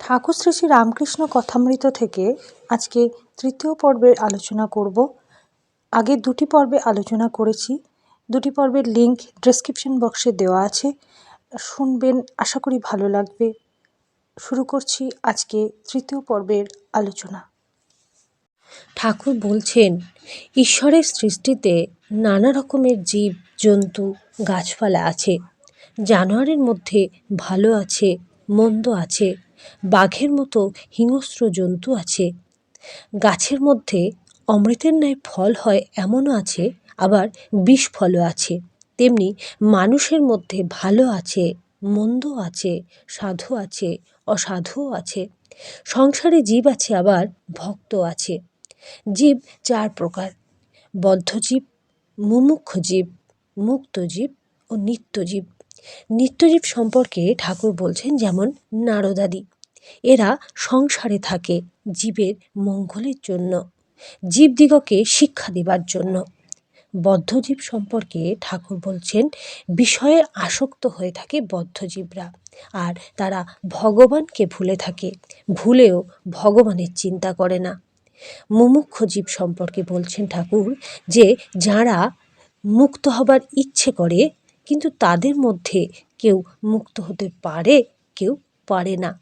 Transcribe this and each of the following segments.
ঠাকুর শ্রী শ্রী রামকৃষ্ণ কথামৃত থেকে আজকে তৃতীয় পর্বের আলোচনা করব। আগের দুটি পর্বে আলোচনা করেছি, দুটি পর্বের লিংক ডেসক্রিপশন বক্সে দেওয়া আছে, শুনবেন, আশা করি ভালো লাগবে। শুরু করছি আজকে তৃতীয় পর্বের আলোচনা। ঠাকুর বলছেন, ঈশ্বরের সৃষ্টিতে নানা রকমের জীব জন্তু গাছপালা আছে। জানোয়ারের মধ্যে ভালো আছে, মন্দ আছে, বাঘের মতো হিংস্র জন্তু আছে। গাছের মধ্যে অমৃতের ন্যায় ফল হয় এমনও আছে, আবার বিষ ফলও আছে। তেমনি মানুষের মধ্যে ভালো আছে, মন্দ আছে, সাধু আছে, অসাধুও আছে। সংসারে জীব আছে, আবার ভক্ত আছে। জীব চার প্রকার: বদ্ধজীব, মুমুক্ষু জীব, মুক্তজীব ও নিত্যজীব। নিত্যজীব সম্পর্কে ঠাকুর বলছেন, যেমন নারদাদি, এরা সংসারে থাকে জীবের মঙ্গলের জন্য, জীবদিগকে শিক্ষা দেবার জন্য। বদ্ধজীব সম্পর্কে ঠাকুর বলছেন, বিষয়ে আসক্ত হয়ে থাকে বদ্ধজীবরা, আর তারা ভগবানকে ভুলে থাকে, ভুলেও ভগবানের চিন্তা করে না। মুমুক্ষু জীব সম্পর্কে বলছেন ঠাকুর, যে যারা মুক্ত হবার ইচ্ছে করে, কিন্তু তাদের মধ্যে কেউ মুক্ত হতে পারে, কেউ পারে না।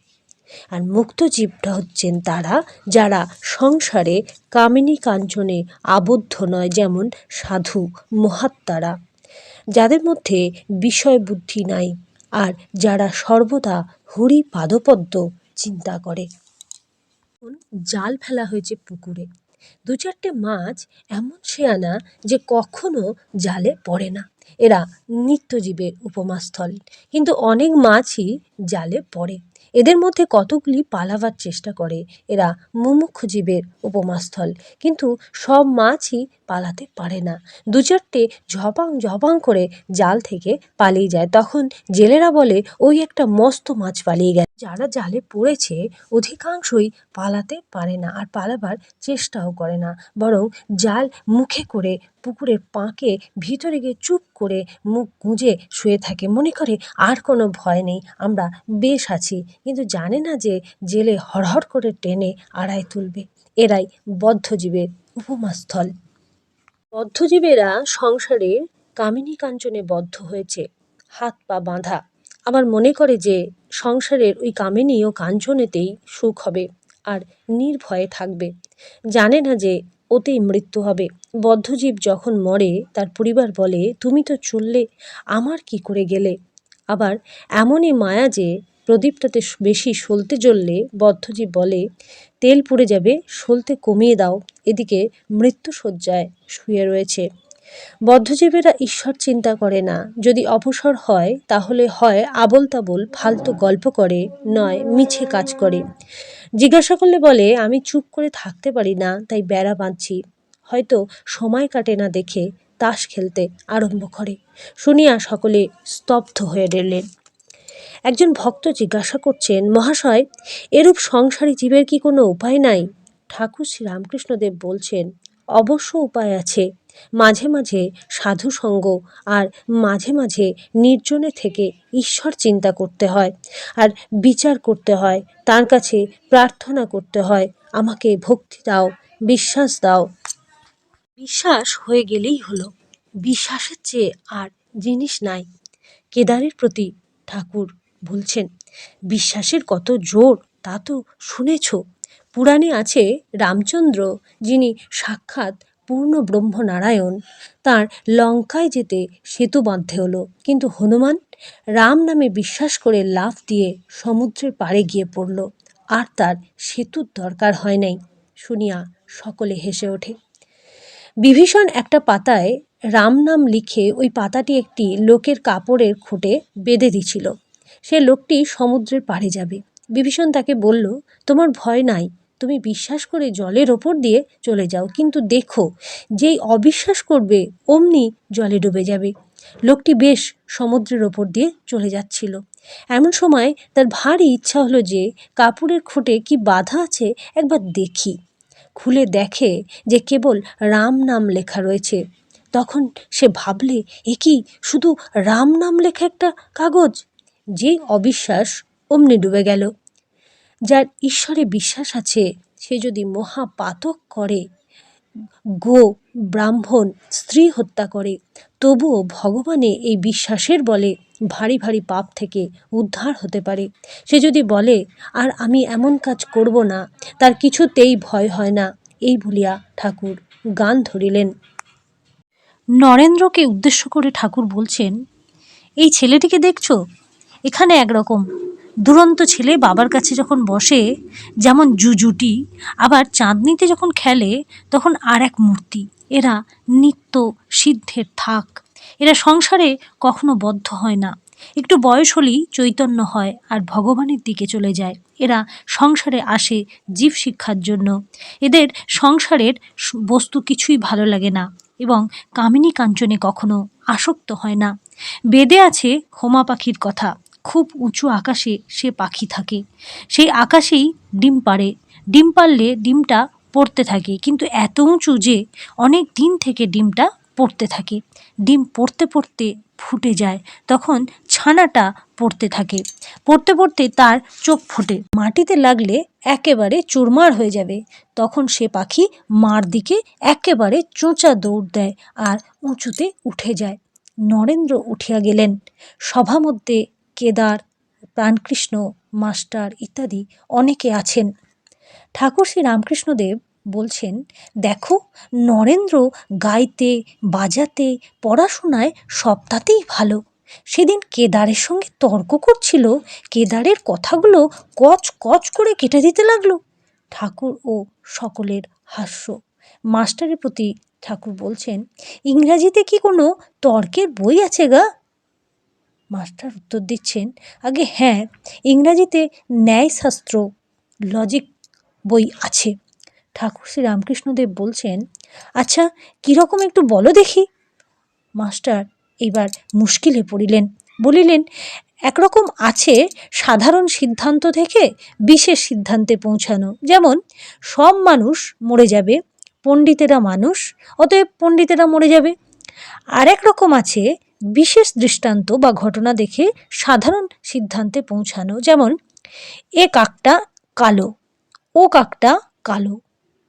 আর মুক্ত জীবটা হচ্ছেন তারা যারা সংসারে কামিনী কাঞ্চনে আবদ্ধ নয়, যেমন সাধু মহাত্মারা, যাদের মধ্যে বিষয় বুদ্ধি নাই, আর যারা সর্বদা হরি পাদপদ্ম চিন্তা করে। জাল ফেলা হয়েছে পুকুরে, দু চারটে মাছ এমন শেয়ানা যে কখনো জালে পড়ে না। এরা নিত্যজীবের উপমাস্থল, কিন্তু অনেক মাছই জালে পড়ে। এদের মধ্যে কতগুলি পালাবার চেষ্টা করে। এরা মুমুক্ষু জীবের উপমাস্থল, কিন্তু সব মাছই পালাতে পারে না। দু চারটে ঝপাং ঝপাং করে জাল থেকে পালিয়ে যায়। তখন জেলেরা বলে, ওই একটা মস্ত মাছ পালিয়ে গেছে। যারা জালে পড়েছে অধিকাংশই পালাতে পারে না, আর পালাবার চেষ্টাও করে না, বরং জাল মুখে করে পুকুরের পাঁকে ভিতরে গিয়ে চুপ করে মুখ গুঁজে শুয়ে থাকে। মনে করে আর কোনো ভয় নেই, আমরা বেশ আছি, কিন্তু জানে না যে জেলে হড়হড় করে টেনে আড়ায় তুলবে। এরাই বদ্ধজীবের উপমাস্থল। বদ্ধজীবেরা সংসারের কামিনী কাঞ্চনে বদ্ধ হয়েছে, হাত পা বাঁধা, আবার মনে করে যে সংসারের ওই কামিনী ও কাঞ্চনেতেই সুখ হবে, আর নির্ভয়ে থাকবে। জানে না যে ওতেই মৃত্যু হবে। বদ্ধজীব যখন মরে, তার পরিবার বলে, তুমি তো চললে, আমার কি করে গেলে? আবার এমনই মায়া যে প্রদীপটাতে বেশি সলতে জ্বললে বদ্ধজীব বলে, তেল পুড়ে যাবে, সলতে কমিয়ে দাও, এদিকে মৃত্যুশয্যায় শুয়ে রয়েছে। বদ্ধজীবেরা ঈশ্বর চিন্তা করে না। যদি অবসর হয়, তাহলে হয় আবোল তাবোল ফালতু গল্প করে, নয় মিছে কাজ করে। জিজ্ঞাসা করলে বলে, আমি চুপ করে থাকতে পারি না, তাই বেড়া বাঁধছি। হয়তো সময় কাটে না দেখে তাস খেলতে আরম্ভ করে। শুনিয়া সকলে স্তব্ধ হয়ে রইলেন। একজন ভক্ত জিজ্ঞাসা করছেন, মহাশয়, এরূপ সংসারী জীবের কি কোনো উপায় নাই? ঠাকুর শ্রী রামকৃষ্ণদেব বলছেন, অবশ্য উপায় আছে। মাঝে মাঝে সাধু সঙ্গ, আর মাঝে মাঝে নির্জনে থেকে ঈশ্বর চিন্তা করতে হয়, আর বিচার করতে হয়, তার কাছে প্রার্থনা করতে হয়, আমাকে ভক্তি দাও, বিশ্বাস দাও। বিশ্বাস হয়ে গেলেই হলো। বিশ্বাসের চেয়ে আর জিনিস নাই। কেদারের প্রতি ঠাকুর বলছেন, বিশ্বাসের কত জোর তা তো শুনেছ। পুরাণে আছে, রামচন্দ্র, যিনি সাক্ষাৎ পূর্ণ ব্রহ্মনারায়ণ, তাঁর লঙ্কায় যেতে সেতু বাঁধতে হলো, কিন্তু হনুমান রাম নামে বিশ্বাস করে লাফ দিয়ে সমুদ্রের পাড়ে গিয়ে পড়ল, আর তার সেতুর দরকার হয় নাই। শুনিয়া সকলে হেসে ওঠে। বিভীষণ একটা পাতায় রাম নাম লিখে ওই পাতাটি একটি লোকের কাপড়ের খুঁটে বেঁধে দিছিল। সে লোকটি সমুদ্রের পাড়ে যাবে। বিভীষণ তাকে বলল, তোমার ভয় নাই, তুমি বিশ্বাস করে জলের ওপর দিয়ে চলে যাও, কিন্তু দেখো, যেই অবিশ্বাস করবে অমনি জলে ডুবে যাবে। লোকটি বেশ সমুদ্রের ওপর দিয়ে চলে যাচ্ছিল। এমন সময় তার ভারী ইচ্ছা হলো যে কাপড়ের খুঁটে কি বাঁধা আছে একবার দেখি। খুলে দেখে যে কেবল রাম নাম লেখা রয়েছে। তখন সে ভাবলে, এ কি, শুধু রাম নাম লেখা একটা কাগজ! যেই অবিশ্বাস অমনি ডুবে গেল। যার ঈশ্বরে বিশ্বাস আছে সে যদি মহাপাতক করে, গো ব্রাহ্মণ স্ত্রী হত্যা করে, তবুও ভগবানে এই বিশ্বাসের বলে ভারী ভারী পাপ থেকে উদ্ধার হতে পারে। সে যদি বলে আর আমি এমন কাজ করব না, তার কিছুতেই ভয় হয় না। এই বলিয়া ঠাকুর গান ধরিলেন। নরেন্দ্রকে উদ্দেশ্য করে ঠাকুর বলছেন, এই ছেলেটিকে দেখছো? এখানে একরকম দুরন্ত ছেলে বাবার কাছে যখন বসে যেমন জুজুটি, আবার চাঁদনিতে যখন খেলে তখন আর এক মূর্তি। এরা নিত্য সিদ্ধের থাক। এরা সংসারে কখনো বদ্ধ হয় না। একটু বয়স হলেই চৈতন্য হয় আর ভগবানের দিকে চলে যায়। এরা সংসারে আসে জীব শিক্ষার জন্য। এদের সংসারের বস্তু কিছুই ভালো লাগে না এবং কামিনী কাঞ্চনে কখনো আসক্ত হয় না। বেদে আছে হোমা পাখির কথা। খুব উঁচু আকাশে সে পাখি থাকে। সেই আকাশেই ডিম পাড়ে। ডিম পাড়লে ডিমটা পড়তে থাকে, কিন্তু এত উঁচু যে অনেক দিন থেকে ডিমটা পড়তে থাকে। ডিম পড়তে পড়তে ফুটে যায়, তখন ছানাটা পড়তে থাকে। পড়তে পড়তে তার চোখ ফোটে, মাটিতে লাগলে একেবারে চুরমার হয়ে যাবে। তখন সে পাখি মার দিকে একেবারে চোঁচা দৌড় দেয় আর উঁচুতে উঠে যায়। নরেন্দ্র উঠিয়া গেলেন। সভা মধ্যে কেদার, প্রাণকৃষ্ণ মাস্টার ইত্যাদি অনেকে আছেন। ঠাকুর শ্রী রামকৃষ্ণদেব বলছেন, দেখো নরেন্দ্র গাইতে, বাজাতে, পড়াশোনায় সবটাতেই ভালো। সেদিন কেদারের সঙ্গে তর্ক করছিল, কেদারের কথাগুলো কচ কচ করে কেটে দিতে লাগলো। ঠাকুর ও সকলের হাস্য। মাস্টারের প্রতি ঠাকুর বলছেন, ইংরাজিতে কি কোনো তর্কের বই আছে গা? মাস্টার উত্তর দিচ্ছেন, আগে হ্যাঁ, ইংরাজিতে ন্যায়শাস্ত্র লজিক বই আছে। ঠাকুর শ্রী রামকৃষ্ণদেব বলছেন, আচ্ছা কীরকম একটু বলো দেখি। মাস্টার এইবার মুশকিলে পড়িলেন। বলিলেন, একরকম আছে সাধারণ সিদ্ধান্ত থেকে বিশেষ সিদ্ধান্তে পৌঁছানো। যেমন সব মানুষ মরে যাবে, পণ্ডিতেরা মানুষ, অতএব পণ্ডিতেরা মরে যাবে। আর এক রকম আছে বিশেষ দৃষ্টান্ত বা ঘটনা দেখে সাধারণ সিদ্ধান্তে পৌঁছানো। যেমন এ কাকটা কালো, ও কাকটা কালো।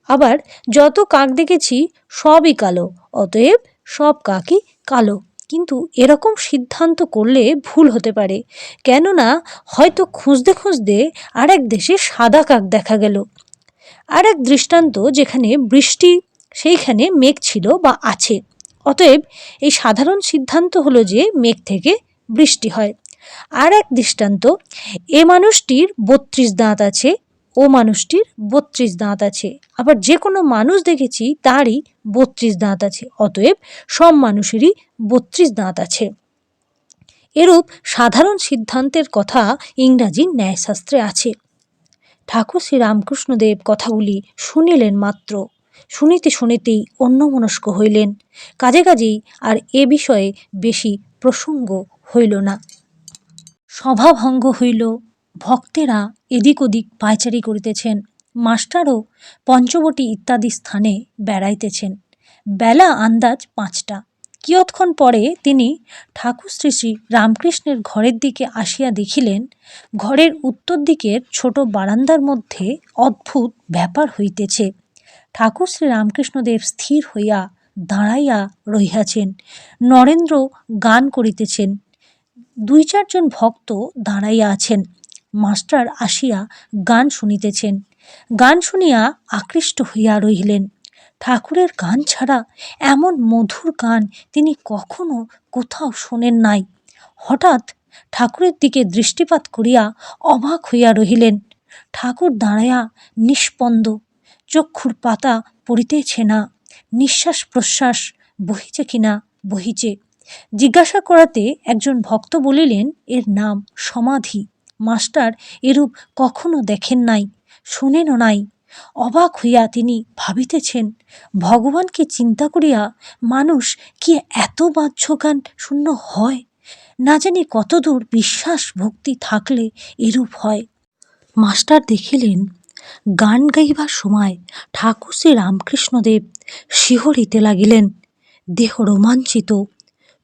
আবার যত কাক দেখেছি সবই কালো, অতএব সব কাকই কালো। কিন্তু এরকম সিদ্ধান্ত করলে ভুল হতে পারে, কেননা হয়তো খুঁজতে খুঁজতে আর এক দেশে সাদা কাক দেখা গেল। আর এক দৃষ্টান্ত, যেখানে বৃষ্টি সেইখানে মেঘ ছিল বা আছে, অতএব এই সাধারণ সিদ্ধান্ত হলো যে মেঘ থেকে বৃষ্টি হয়। আর এক দৃষ্টান্ত, এ মানুষটির 32 দাঁত আছে, ও মানুষটির 32 দাঁত আছে। আবার যে কোনো মানুষ দেখেছি তারই 32 দাঁত আছে, অতএব সব মানুষেরই 32 দাঁত আছে। এরূপ সাধারণ সিদ্ধান্তের কথা ইংরাজি ন্যায়শাস্ত্রে আছে। ঠাকুর শ্রী রামকৃষ্ণদেব কথাগুলি শুনিলেন মাত্র। শুনিতে শুনিতেই অন্যমনস্ক হইলেন। কাজে কাজেই আর এ বিষয়ে বেশি প্রসঙ্গ হইল না। সভাভঙ্গ হইল। ভক্তেরা এদিক ওদিক পায়চারি করিতেছেন। মাস্টারও পঞ্চবটী ইত্যাদি স্থানে বেড়াইতেছেন। বেলা আন্দাজ 5টা। কিয়ৎক্ষণ পরে তিনি ঠাকুর শ্রী শ্রী রামকৃষ্ণের ঘরের দিকে আসিয়া দেখিলেন, ঘরের উত্তর দিকের ছোট বারান্দার মধ্যে অদ্ভুত ব্যাপার হইতেছে। ঠাকুর শ্রী রামকৃষ্ণদেব স্থির হইয়া দাঁড়াইয়া রহিয়াছেন। নরেন্দ্র গান করিতেছেন। 2-4 জন ভক্ত দাঁড়াইয়া আছেন। মাস্টার আসিয়া গান শুনিতেছেন। গান শুনিয়া আকৃষ্ট হইয়া রহিলেন। ঠাকুরের গান ছাড়া এমন মধুর গান তিনি কখনো কোথাও শোনেন নাই। হঠাৎ ঠাকুরের দিকে দৃষ্টিপাত করিয়া অবাক হইয়া রহিলেন। ঠাকুর দাঁড়াইয়া নিস্পন্দ, চক্ষুর পাতা পড়িতেছে না। নিঃশ্বাস প্রশ্বাস বহিছে কিনা বহিছে। জিজ্ঞাসা করাতে একজন ভক্ত বলিলেন, এর নাম সমাধি। মাস্টার এরূপ কখনো দেখেন নাই, শোনেনও নাই। অবাক হইয়া তিনি ভাবিতেছেন, ভগবানকে চিন্তা করিয়া মানুষ কি এত বাহ্য গান শূন্য হয়? না জানি কতদূর বিশ্বাস ভক্তি থাকলে এরূপ হয়। মাস্টার দেখিলেন, গান গাইবার সময় ঠাকুর শ্রী রামকৃষ্ণদেব শিহরিতে লাগিলেন। দেহ রোমাঞ্চিত,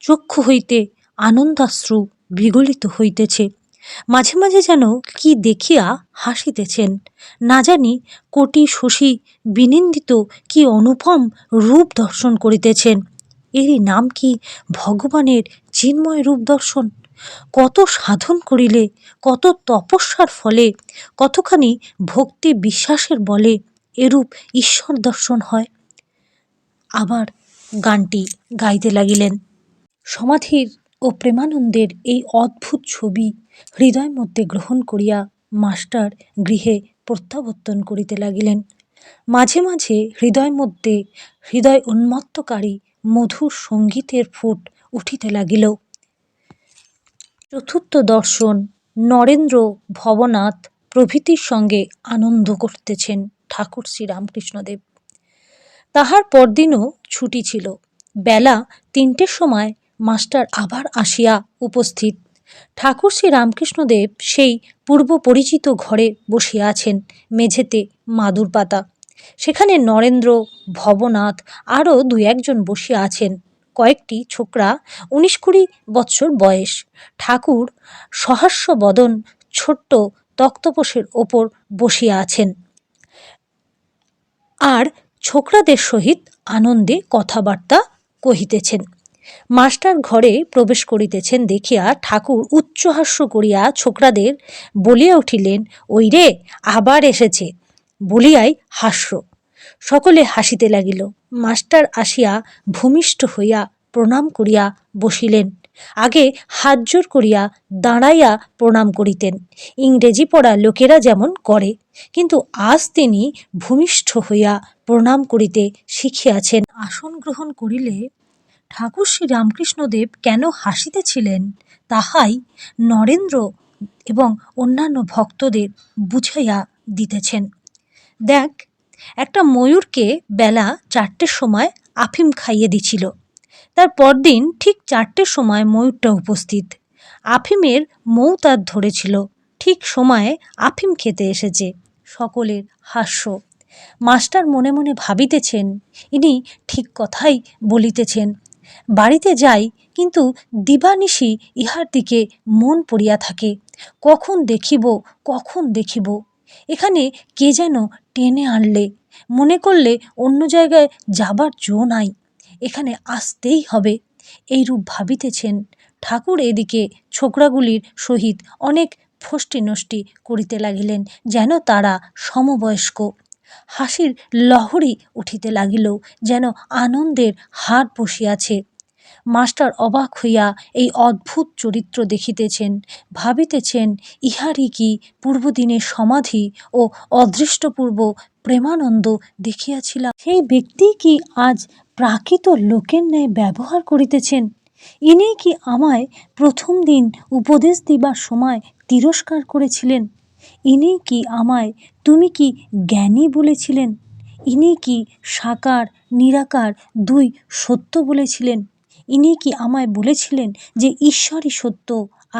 চক্ষু হইতে আনন্দাশ্রু বিগলিত হইতেছে। মাঝে মাঝে যেন কি দেখিয়া হাসিতেছেন, না জানি কোটি শশী বিনিন্দিত কি অনুপম রূপ দর্শন করিতেছেন। এরই নাম কি ভগবানের চিন্ময় রূপ দর্শন? কত সাধন করিলে, কত তপস্যার ফলে, কতখানি ভক্তি বিশ্বাসের বলে এরূপ ঈশ্বর দর্শন হয়। আবার গানটি গাইতে লাগিলেন। সমাধির ও প্রেমানন্দের এই অদ্ভুত ছবি হৃদয় মধ্যে গ্রহণ করিয়া মাস্টার গৃহে প্রত্যাবর্তন করিতে লাগিলেন। মাঝে মাঝে হৃদয় মধ্যে হৃদয় উন্মত্তকারী মধুর সঙ্গীতের ফুট উঠিতে লাগিল। চতুর্থ দর্শন নরেন্দ্র, ভবনাথ প্রভৃতির সঙ্গে আনন্দ করতেছেন ঠাকুর শ্রীরামকৃষ্ণদেব। তাহার পরদিনও ছুটি ছিল। বেলা ৩টের সময় মাস্টার আবার আসিয়া উপস্থিত। ঠাকুর শ্রীরামকৃষ্ণদেব সেই পূর্ব পরিচিত ঘরে বসিয়া আছেন, মেঝেতে মাদুর পাতা। সেখানে নরেন্দ্র, ভবনাথ আরও ২-১ জন বসিয়া আছেন। কয়েকটি ছোকরা, ১৯-২০ বৎসর বয়স। ঠাকুর সহাস্য বদন ছোট্ট তক্তপোষের ওপর বসিয়া আছেন, আর ছোকরাদের সহিত আনন্দে কথাবার্তা কহিতেছেন। মাস্টার ঘরে প্রবেশ করিতেছেন দেখিয়া ঠাকুর উচ্চহাস্য করিয়া ছোকরাদের বলিয়া উঠিলেন, ওই রে, আবার এসেছে, বলিয়াই হাস্য। সকলে হাসিতে লাগিল। মাস্টার আসিয়া ভূমিষ্ঠ হইয়া প্রণাম করিয়া বসিলেন। আগে হাত জোর করিয়া দাঁড়াইয়া প্রণাম করিতেন, ইংরেজি পড়া লোকেরা যেমন করে, কিন্তু আজ তিনি ভূমিষ্ঠ হইয়া প্রণাম করিতে শিখিয়াছেন। আসন গ্রহণ করিলে ঠাকুর শ্রীরামকৃষ্ণদেব কেন হাসিতেছিলেন তাহাই নরেন্দ্র এবং অন্যান্য ভক্তদের বুঝাইয়া দিতেছেন। দেখ, একটা ময়ূরকে বেলা 4টের সময় আফিম খাইয়ে দিছিল। তার পরদিন ঠিক 4টের সময় ময়ূরটা উপস্থিত। আফিমের মৌতার ধরেছিল, ঠিক সময়ে আফিম খেতে এসেছে। সকলের হাস্য। মাস্টার মনে মনে ভাবিতেছেন, ইনি ঠিক কথাই বলিতেছেন। বাড়িতে যাই, কিন্তু দিবানিশি ইহার দিকে মন পড়িয়া থাকে। কখন দেখিব, কখন দেখিব। এখানে কে যেন টেনে আনলে, মনে করলে অন্য জায়গায় যাবার জো নাই, এখানে আসতেই হবে, এইরূপ ভাবিতেছেন। ঠাকুর এদিকে ছোকরাগুলির সহিত অনেক ফষ্টি নষ্টি করিতে লাগিলেন, যেন তারা সমবয়স্ক। হাসির লহরী উঠিতে লাগিল, যেন আনন্দের হাট বসিয়াছে। মাস্টার অবাক হইয়া এই অদ্ভুত চরিত্র দেখিতেছেন, ভাবিতেছেন, ইহারই কি পূর্বদিনের সমাধি ও অদৃষ্টপূর্ব প্রেমানন্দ দেখিয়াছিলাম? সেই ব্যক্তি কি আজ প্রাকৃত লোকের ন্যায় ব্যবহার করিতেছেন? ইনি কি আমায় প্রথম দিন উপদেশ দিবার সময় তিরস্কার করেছিলেন? ইনি কি আমায় তুমি কি জ্ঞানী বলেছিলেন? ইনি কি সাকার নিরাকার দুই সত্য বলেছিলেন? ইনি কি আমায় বলেছিলেন যে ঈশ্বরই সত্য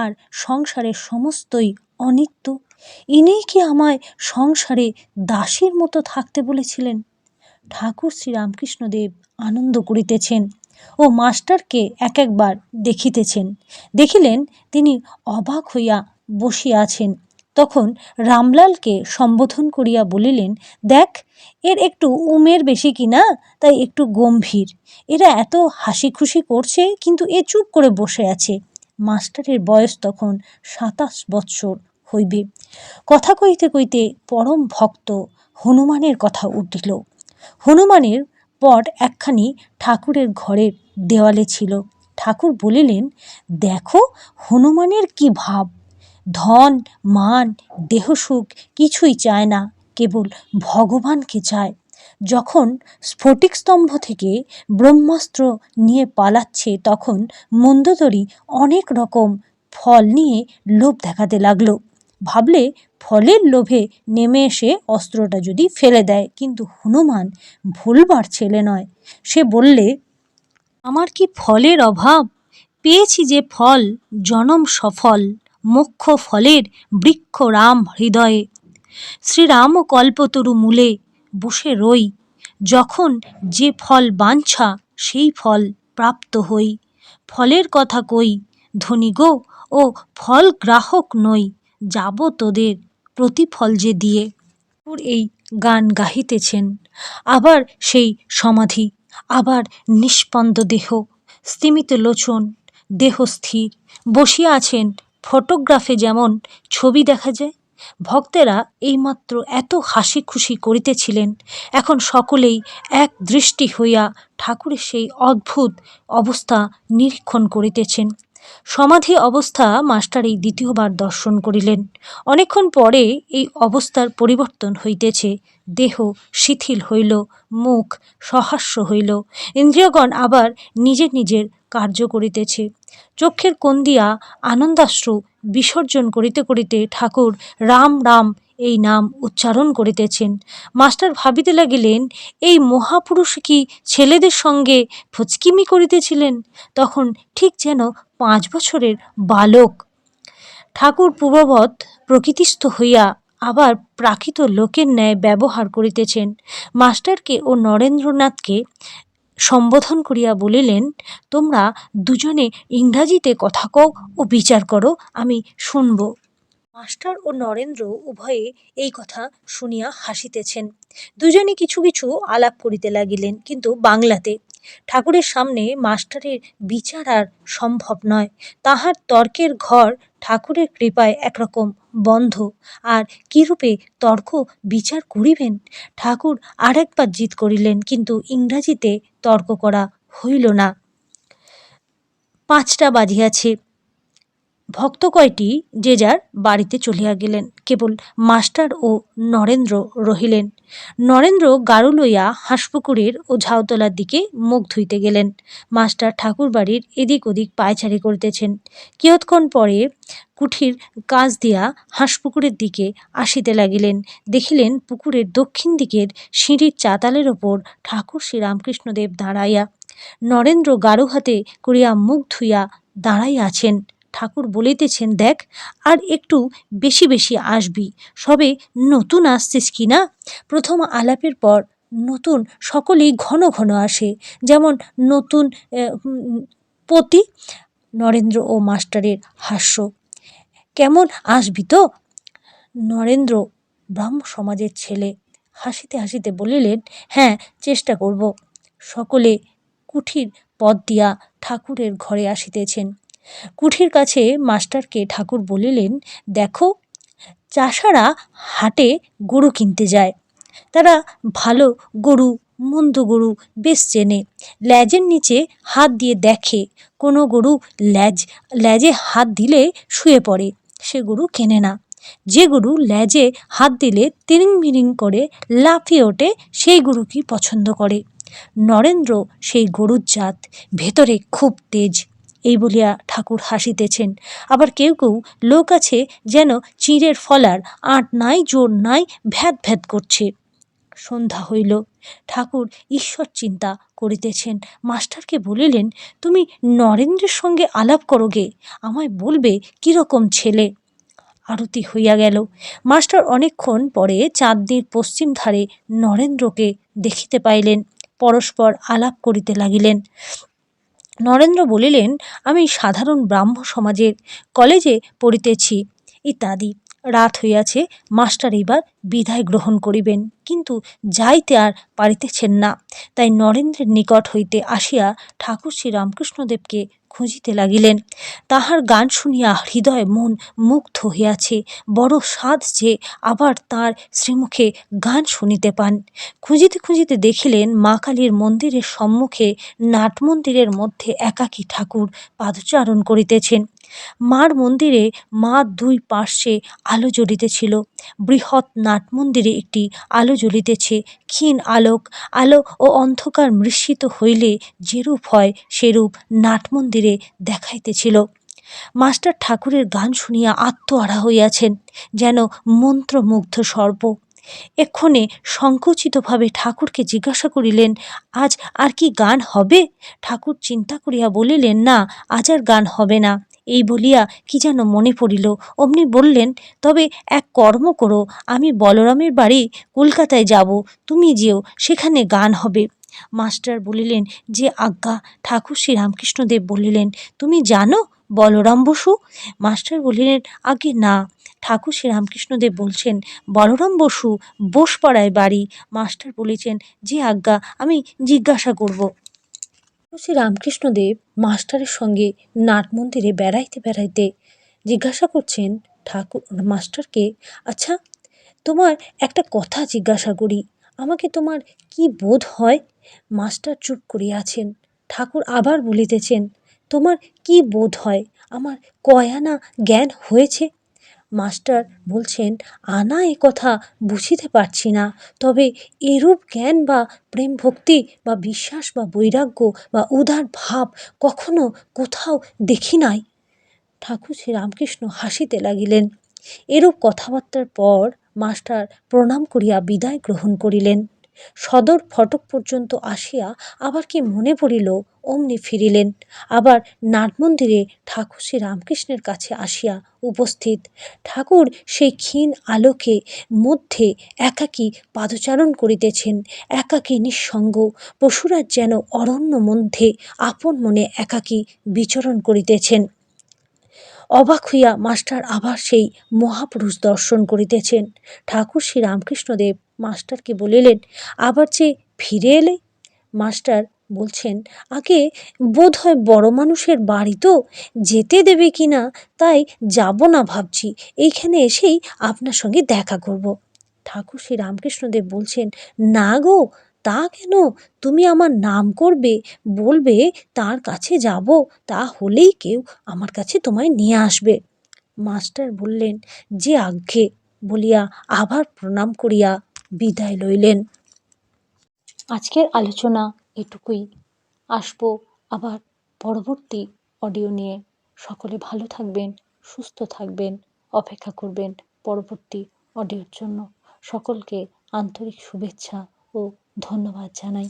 আর সংসারের সমস্তই অনিত্য? ইনি কি আমায় সংসারে দাসীর মতো থাকতে বলেছিলেন? ঠাকুর শ্রীরামকৃষ্ণদেব আনন্দ করিতেছেন ও মাস্টারকে এক একবার দেখিতেছেন। দেখিলেন তিনি অবাক হইয়া বসিয়া আছেন। তখন রামলালকে সম্বোধন করিয়া বলিলেন, দেখ, এর একটু উমের বেশি কিনা, তাই একটু গম্ভীর। এরা এত হাসি খুশি করছে, কিন্তু এ চুপ করে বসে আছে। মাস্টারের বয়স তখন 27 বৎসর হইবে। কথা কইতে কইতে পরম ভক্ত হনুমানের কথা উঠিল। হনুমানের পট একখানি ঠাকুরের ঘরের দেওয়ালে ছিল। ঠাকুর বলিলেন, দেখো হনুমানের কি ভাব, ধন মান দেহসুখ কিছুই চায় না, কেবল ভগবানকে চায়। যখন স্ফটিক স্তম্ভ থেকে ব্রহ্মাস্ত্র নিয়ে পালাচ্ছে, তখন মন্দোদরী অনেক রকম ফল নিয়ে লোভ দেখাতে লাগলো। ভাবলে ফলের লোভে নেমে এসে অস্ত্রটা যদি ফেলে দেয়, কিন্তু হনুমান ভুলবার ছেলে নয়। সে বললে, আমার কি ফলের অভাব? পেয়েছি যে ফল, জনম সফল, মোক্ষ ফলের বৃক্ষ রাম হৃদয়ে। শ্রীরাম কল্পতরু মূলে বসে রই, যখন যে ফল বাঞ্ছা সেই ফল প্রাপ্ত হই। ফলের কথা কই, ধনী গো, ও ফল গ্রাহক নই, যাব তোদের প্রতিফল যে দিয়ে। ঠাকুর এই গান গাহিতেছেন। আবার সেই সমাধি, আবার নিষ্পন্দ দেহ, স্তিমিত লোচন, দেহ স্থির, বসিয়া আছেন ফটোগ্রাফে যেমন ছবি দেখা যায়। ভক্তেরা এইমাত্র এত হাসি খুশি করিতেছিলেন, এখন সকলেই এক দৃষ্টি হইয়া ঠাকুরের সেই অদ্ভুত অবস্থা নিরীক্ষণ করিতেছেন। সমাধি অবস্থা মাস্টার এই দ্বিতীয়বার দর্শন করিলেন। অনেকক্ষণ পরে এই অবস্থার পরিবর্তন হইতেছে। দেহ শিথিল হইল, মুখ সহাস্য হইল, ইন্দ্রিয়গণ আবার নিজের নিজের কার্য করিতেছে। চক্ষের কোণ দিয়া আনন্দাশ্রু বিসর্জন করিতে করিতে ঠাকুর রাম রাম এই নাম উচ্চারণ করিতেছেন। মাস্টার ভাবিতে লাগিলেন, এই মহাপুরুষ কি ছেলেদের সঙ্গে ফচকিমি করিতেছিলেন? তখন ঠিক যেন 5 বছরের বালক। ঠাকুর পূর্ববৎ প্রকৃতিস্থ হইয়া আবার প্রাকৃত লোকের ন্যায় ব্যবহার করিতেছেন। মাস্টারকে ও নরেন্দ্রনাথকে সম্বোধন করিয়া বলিলেন, তোমরা দুজনে ইংরাজিতে কথা কও ও বিচার করো, আমি শুনব। মাস্টার ও নরেন্দ্র উভয়ে এই কথা শুনিয়া হাসিতেছেন। দুজনে কিছু কিছু আলাপ করিতে লাগিলেন, কিন্তু বাংলাতে। ঠাকুরের সামনে মাস্টারের বিচার আর সম্ভব নয়। তাহার তর্কের ঘর ঠাকুরের কৃপায় একরকম বন্ধ। আর কিরূপে তর্ক বিচার করিবেন? ঠাকুর আর একবার জিদ করিলেন, কিন্তু ইংরাজিতে তর্ক করা হইল না। 5টা বাজিয়াছে। ভক্ত কয়টি যে যার বাড়িতে চলিয়া গেলেন, কেবল মাস্টার ও নরেন্দ্র রহিলেন। নরেন্দ্র গাড়ু লইয়া হাঁসপুকুরের ও ঝাউতলার দিকে মুখ ধুইতে গেলেন। মাস্টার ঠাকুর বাড়ির এদিক ওদিক পায়চারি করিতেছেন। কিয়ৎক্ষণ পরে কুঠির কাছ দিয়া হাঁসপুকুরের দিকে আসিতে লাগিলেন। দেখিলেন পুকুরের দক্ষিণ দিকের সিঁড়ির চাতালের ওপর ঠাকুর শ্রীরামকৃষ্ণদেব দাঁড়াইয়া। নরেন্দ্র গাড়ু হাতে করিয়া মুখ ধুইয়া দাঁড়াইয়া আছেন। ঠাকুর বলিতেছেন, দেখ, আর একটু বেশি বেশি আসবি, সবে নতুন আসছিস কি না? প্রথম আলাপের পর নতুন সকলেই ঘন ঘন আসে, যেমন নতুন পতি। নরেন্দ্র ও মাস্টারের হাস্য। কেমন আসবি তো? নরেন্দ্র ব্রাহ্ম সমাজের ছেলে, হাসিতে হাসিতে বলিলেন, হ্যাঁ, চেষ্টা করব। সকলে কুঠির পথ দিয়া ঠাকুরের ঘরে আসিতেছেন। কুঠির কাছে মাস্টারকে ঠাকুর বলিলেন, দেখো, চাষারা হাটে গরু কিনতে যায়। তারা ভালো গরু মন্দ গরু বেশ চেনে। ল্যাজের নিচে হাত দিয়ে দেখে, কোনো গরু ল্যাজে হাত দিলে শুয়ে পড়ে, সে গরু কেনে না। যে গরু ল্যাজে হাত দিলে তিরিং বিরিং করে লাফিয়ে ওঠে, সেই গরুকেই পছন্দ করে। নরেন্দ্র সেই গরুর জাত, ভেতরে খুব তেজ। এই বলিয়া ঠাকুর হাসিতেছেন। আবার কেউ কেউ লোক আছে যেন চিঁড়ের ফলার, আঁট নাই জোর নাই, ভ্যাদ ভ্যাদ করছে। সন্ধ্যা হইল। ঠাকুর ঈশ্বর চিন্তা করিতেছেন। মাস্টারকে বলিলেন, তুমি নরেন্দ্রের সঙ্গে আলাপ করো গে, আমায় বলবে কিরকম ছেলে। আরতি হইয়া গেল। মাস্টার অনেকক্ষণ পরে চাঁদনির পশ্চিম ধারে নরেন্দ্রকে দেখিতে পাইলেন। পরস্পর আলাপ করিতে লাগিলেন। নরেন্দ্র বলিলেন, আমি সাধারণ ব্রাহ্ম সমাজের কলেজে পড়িতেছি, ইত্যাদি। রাত হইয়াছে, মাস্টার এবার বিদায় গ্রহণ করিবেন, কিন্তু যাইতে আর পারিতেছেন না। তাই নরেন্দ্রের নিকট হইতে আসিয়া ঠাকুর শ্রীরামকৃষ্ণদেবকে খুঁজিতে লাগিলেন। তাহার গান শুনিয়া হৃদয় মন মুগ্ধ হইয়াছে। বড় সাধ যে আবার তাঁর শ্রীমুখে গান শুনিতে পান। খুঁজিতে খুঁজিতে দেখিলেন মা কালীর মন্দিরের সম্মুখে নাটমন্দিরের মধ্যে একাকী ঠাকুর পাদচারণ করিতেছেন। মার মন্দিরে মা দুই পার্শ্বে আলো জ্বলিতেছিল। বৃহৎ নাটমন্দিরে একটি আলো জ্বলিতেছে। ক্ষীণ আলো ও অন্ধকার মিশ্রিত হইলে যেরূপ হয় সেরূপ নাটমন্দিরে দেখাইতেছিল। মাস্টার ঠাকুরের গান শুনিয়া আত্মহারা হইয়াছেন, যেন মন্ত্রমুগ্ধ সর্প। এক্ষণে সংকুচিতভাবে ঠাকুরকে জিজ্ঞাসা করিলেন, আজ আর কি গান হবে? ঠাকুর চিন্তা করিয়া বলিলেন, না, আজ আর গান হবে না। এই বলিয়া কি যেন মনে পড়িল, অমনি বললেন, তবে এক কর্ম করো, আমি বলরামের বাড়ি কলকাতায় যাব, তুমি যেও, সেখানে গান হবে। মাস্টার বলিলেন, যে আজ্ঞা। ঠাকুর শ্রীরামকৃষ্ণদেব বলিলেন, তুমি জানো বলরাম বসু? মাস্টার বলিলেন, আগে না, ঠাকুর শ্রীরামকৃষ্ণদেব বলছেন বলরাম বসু বোসপাড়ায় বাড়ি। মাস্টার বলেছেন, যে আজ্ঞা, আমি জিজ্ঞাসা করব। শ্রীরামকৃষ্ণদেব মাস্টারের সঙ্গে নাট মন্দিরে বেড়াইতে বেড়াইতে জিজ্ঞাসা করছেন ঠাকুর মাস্টারকে, আচ্ছা, তোমার একটা কথা জিজ্ঞাসা করি, আমাকে তোমার কি বোধ হয়? মাস্টার চুপ করিয়া আছেন। ঠাকুর আবার বলিতেছেন, তোমার কি বোধ হয়? আমার কয় আনা জ্ঞান হয়েছে? মাস্টার বলছেন, আনা এ কথা বুঝিতে পারছি না, তবে এরূপ জ্ঞান বা প্রেম ভক্তি বা বিশ্বাস বা বৈরাগ্য বা উদার ভাব কখনো কোথাও দেখি নাই। ঠাকুর শ্রীরামকৃষ্ণ হাসিতে লাগিলেন। এরূপ কথাবার্তার পর মাস্টার প্রণাম করিয়া বিদায় গ্রহণ করিলেন। সদর ফটক পর্যন্ত আসিয়া আবার কি মনে পড়িল, অমনি ফিরিলেন। আবার নাটমন্দিরে ঠাকুর শ্রীরামকৃষ্ণের কাছে আসিয়া উপস্থিত। ঠাকুর সেই ক্ষীণ আলোকে মধ্যে একাকী পাদচারণ করিতেছেন, একাকী নিঃসঙ্গ পশুরাজ যেন অরণ্য মধ্যে আপন মনে একাকী বিচরণ করিতেছেন। অবাক হইয়া মাস্টার আবার সেই মহাপুরুষ দর্শন করিতেছেন। ঠাকুর শ্রীরামকৃষ্ণদেব মাস্টারকে বলিলেন, আবার যে ফিরে এলে? মাস্টার বলছেন, আগে বোধ হয় বড় মানুষের বাড়ি তো, যেতে দেবে কি না তাই যাব না ভাবছি, এইখানে এসেই আপনার সঙ্গে দেখা করব। ঠাকুর শ্রীরামকৃষ্ণদেব বলছেন, না গো, তা কেন? তুমি আমার নাম করবে, বলবে তার কাছে যাব, তা হলেই কেউ আমার কাছে তোমায় নিয়ে আসবে। মাস্টার বললেন, যে আজ্ঞে, বলিয়া আবার প্রণাম করিয়া বিদায় লইলেন। আজকের আলোচনা এটুকুই। আসবো আবার পরবর্তী অডিও নিয়ে। সকলে ভালো থাকবেন, সুস্থ থাকবেন, অপেক্ষা করবেন পরবর্তী অডিওর জন্য। সকলকে আন্তরিক শুভেচ্ছা ও ধন্যবাদ জানাই।